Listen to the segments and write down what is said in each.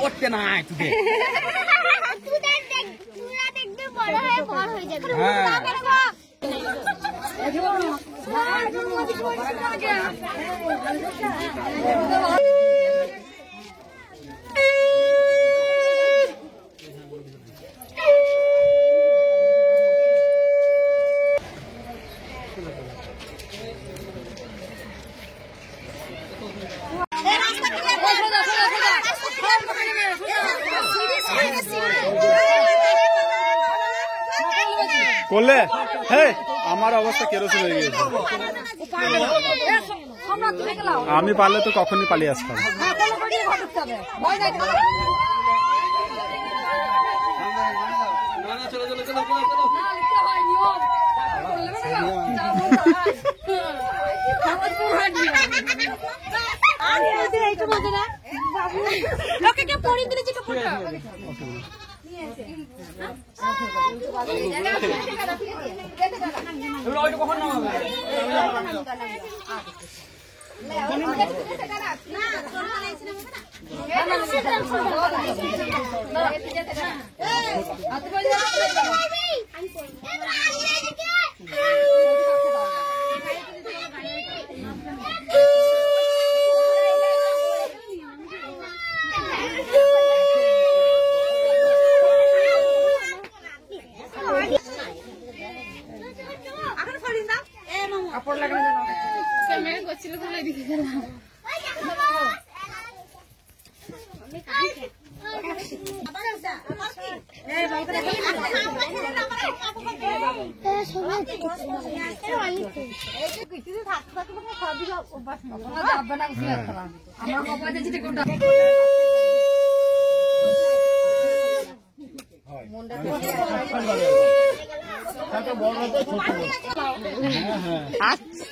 পড়তে না তোকে করলে হ্যাঁ আমার অবস্থা কেরোসিন হয়ে গেছে। আমি পারলে তো কখনই পালিয়ে আসতাম।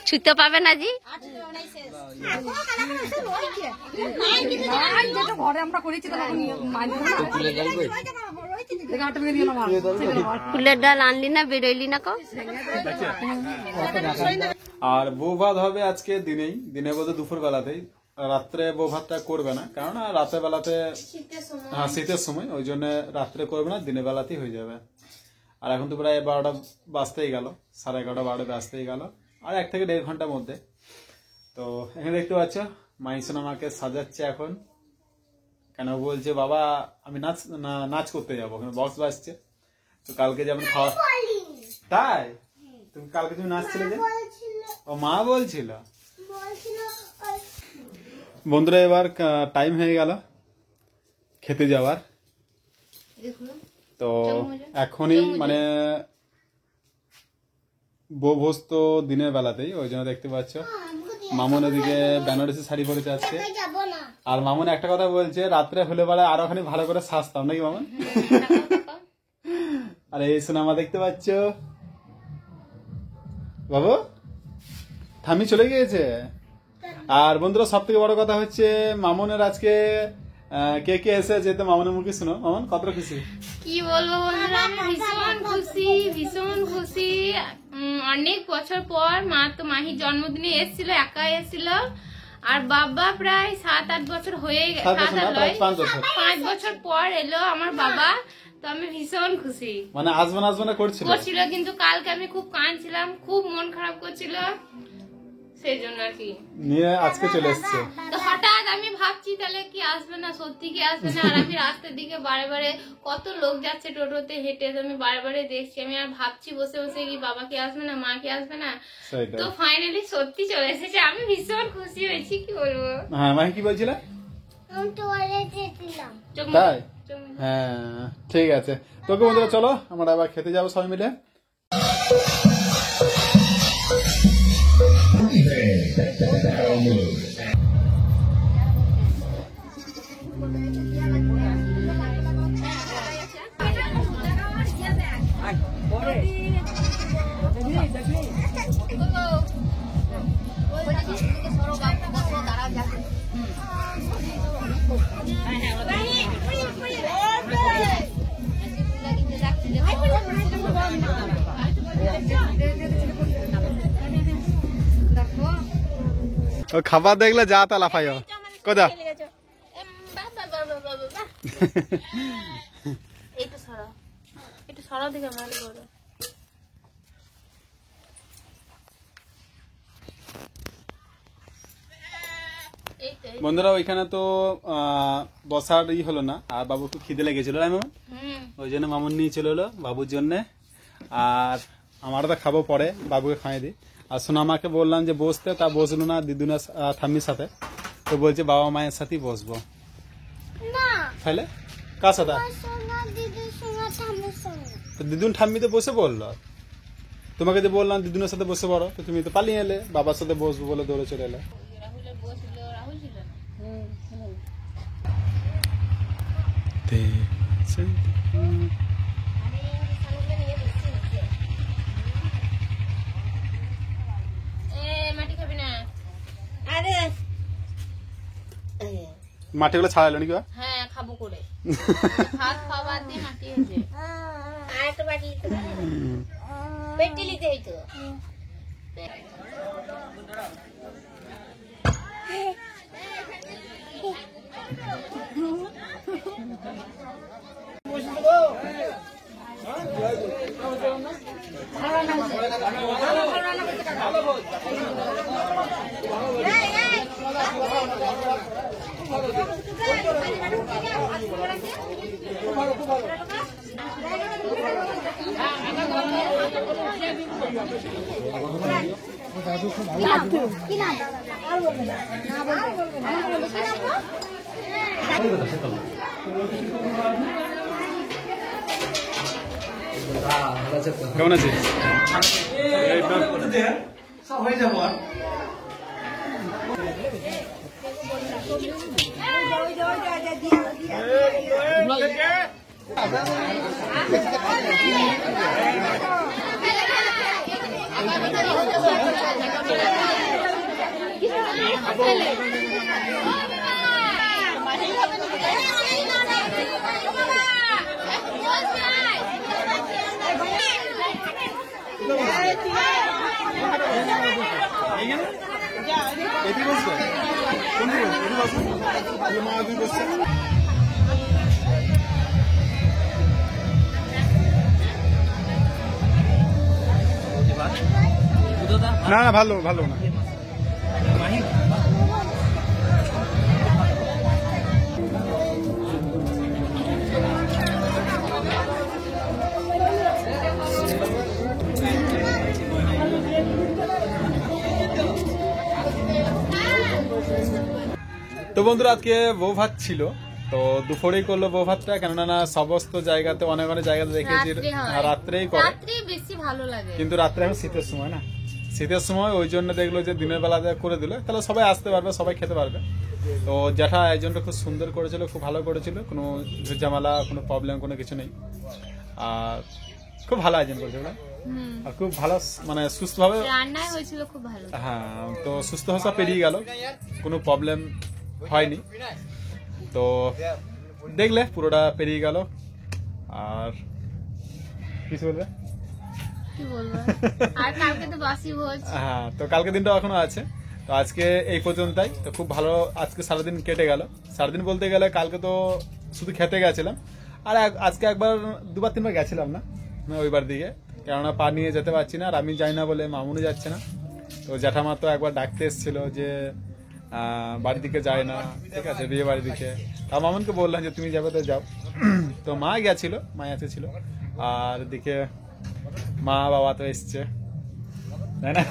ছুঁতে পাবে না জি ঘরে আমরা করেছি ফুলের ডাল আনলি না বেরোইলি না কো। আর বউ ভাত হবে আজকে দিনে বলতে দুপুর বেলাতেই, রাত্রে বউ ভাতটা করবে না, কারণ রাতের বেলাতে হ্যাঁ শীতের সময়, ওই জন্য রাত্রে করবে না, দিনের বেলাতেই হয়ে যাবে। আর এখন তো প্রায় 12টা বাজতেই গেল, 11:30 12টা বাজতেই গেল, আর 1 থেকে 1.5 ঘন্টার মধ্যে। তো এখানে দেখতে পাচ্ছ মাইসন আমাকে সাজাচ্ছে এখন, কেন বলছে বাবা আমি নাচ করতে যাবো, ওখানে বক্স বাজছে। তো কালকে যেমন খাওয়া, তাই তুমি কালকে তুমি নাচছিলে যে, ও মা বলছিল। বন্ধুরা এবার টাইম হয়ে গেল খেতে যাওয়ার, তো এখনই মানে বউ ভোজ তো দিনের বেলাতেই, ওই জন্য দেখতে পাচ্ছ মামুন ওদিকে বেনারসি শাড়ি পরে যাচ্ছে। আর মামুন একটা কথা বলছে, রাত্রে হলে বেলা আরো খানি ভালো করে সাজতাম নাকি মামুন। আর এই সিনেমা দেখতে পাচ্ছ বাবু থামি চলে গিয়েছে। আর বন্ধুরা সব থেকে বড় কথা হচ্ছে মামুনের আজকে কে কে এসে যেতে মামুনের মুখে শুনো। মামুন কতটা খুশি? কি বলবো বন্ধুরা, আমি ভীষণ খুশি। অনেক বছর পর মা তো মাহির জন্মদিনে এসেছিল, একা এসেছিল। আর বাবা প্রায় 7-8 বছর হয়ে গেছে, 5 বছর পর এলো আমার বাবা। তো আমি ভীষণ খুশি, মানে আসবে করছিল, কিন্তু কালকে আমি খুব কাঁদছিলাম, খুব মন খারাপ করছিল, সেই জন্য আর কি নিয়ে আজকে চলে এসছে। তো হঠাৎ আমি ভাবছি তাহলে কি আসবে না, সত্যি কি আসবে না। আর আমি রাস্তার দিকে বারে কত লোক যাচ্ছে টোটোতে হেঁটে, আমি বারে দেখছি। আমি আর ভাবছি বসে কি বাবা কি আসবে না, মা কি আসবে না। তো ফাইনালি সত্যি চলে এসেছে, আমি ভীষণ খুশি হয়েছি, কি বলবো। হ্যাঁ মাহি কি বলছিল? তাই হ্যাঁ ঠিক আছে। তোকে বন্ধুরা চলো আমরা আবার খেতে যাবো সবাই মিলে। ও খাবার দেখলে যা তা লাফাই কোথা এইটা সরা, এটা সরা দিকে ভালো করে। বন্ধুরা ওইখানে তো বসার ই হলো না, আর বাবু একটু খিদে লেগেছিল মামা, ওই জন্য মামুন নিয়ে চলে এলো বাবুর জন্য। আর আমার তো খাবো পরে, বাবুকে খাইয়ে দিই। আর সোনামাকে বললাম যে বসতে, তা বসলো না দিদুনা ঠাম্মির সাথে, তো বলছে বাবা মায়ের সাথেই বসবো। তাহলে কার সাথে? দিদুন ঠাম্মিতে বসে বললো, তোমাকে যে বললাম দিদুনের সাথে বসে পড়ো, তো তুমি তো পালিয়ে এলে, বাবার সাথে বসবো বলে দৌড়ে চলে এলে। মাটি গুলো ছাড়ালো নাকি? হ্যাঁ খাবো করে, ভাত খাওয়া দিয়ে মাটি হয়েছে। আর একটা বাটি পেটি লিতে হইতো। কেমন আছিস? না না ভালো ভালো না। তো বন্ধুরা আজকে বউ ভাত ছিল, তো দুপুরেই করলো বউ ভাতটা, কেননা না সমস্ত জায়গাতে অনেক অনেক জায়গাতে দেখেছি রাত্রেই করে, বেশি ভালো লাগে। কিন্তু রাত্রে এখন শীতের সময় না, শীতের সময় ওই জন্য দেখলো যে দিনের বেলাতে করে দিল, তাহলে সবাই আসতে পারবে, সবাই খেতে পারবে। তো জ্যাঠা আয়োজনটা খুব সুন্দর করেছিল, খুব ভালো করেছিল, কোনো ঝামেলা কোনো প্রবলেম কোনো কিছু নেই, আর খুব ভালো আয়োজন করেছিল, আর খুব ভালো মানে সুস্থভাবে রান্না হয়েছিল, খুব ভালো। হ্যাঁ, তো সুস্থ ভাষা পেরিয়ে গেল, কোনো প্রবলেম হয়নি। তো দেখলে পুরোটা পেরিয়ে গেল। আর কিছু বলবে? কি বলবো, আর কালকে তো বাসি ভোজ। হ্যাঁ, তো কালকে দিনটা এখনো আছে, তো আজকে এই পর্যন্তই। তো খুব ভালো আজকে সারাদিন কেটে গেল। সারাদিন বলতে গেলে কালকে তো শুধু খেতে গেছিলাম, আর আজকে একবার দুবার তিনবার গেছিলাম না ওইবার দিকে, কেননা পা নিয়ে যেতে পারছি না, আর আমি যাই না বলে মামুনি যাচ্ছে না। তো জ্যাঠামা তো একবার ডাকতে এসেছিল যে বাড়ির দিকে যায় না, ঠিক আছে, বিয়ে বাড়ির দিকে। তা মামুনকে বললাম যে তুমি যাবে তো যাও। তো মা গেছিল, মা এসেছিল, আর দিকে মা বাবা তো এসছে, তাই না?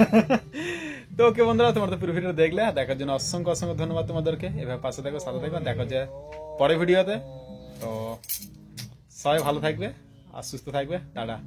তো ওকে বন্ধুরা, তোমার তো পুরো ভিডিও দেখলে, দেখার জন্য অসংখ্য অসংখ্য ধন্যবাদ তোমাদেরকে। এভাবে পাশে থাকো, সাথে থাকো, দেখা যায় পরের ভিডিওতে। তো সবাই ভালো থাকবে আর সুস্থ থাকবে, টাটা।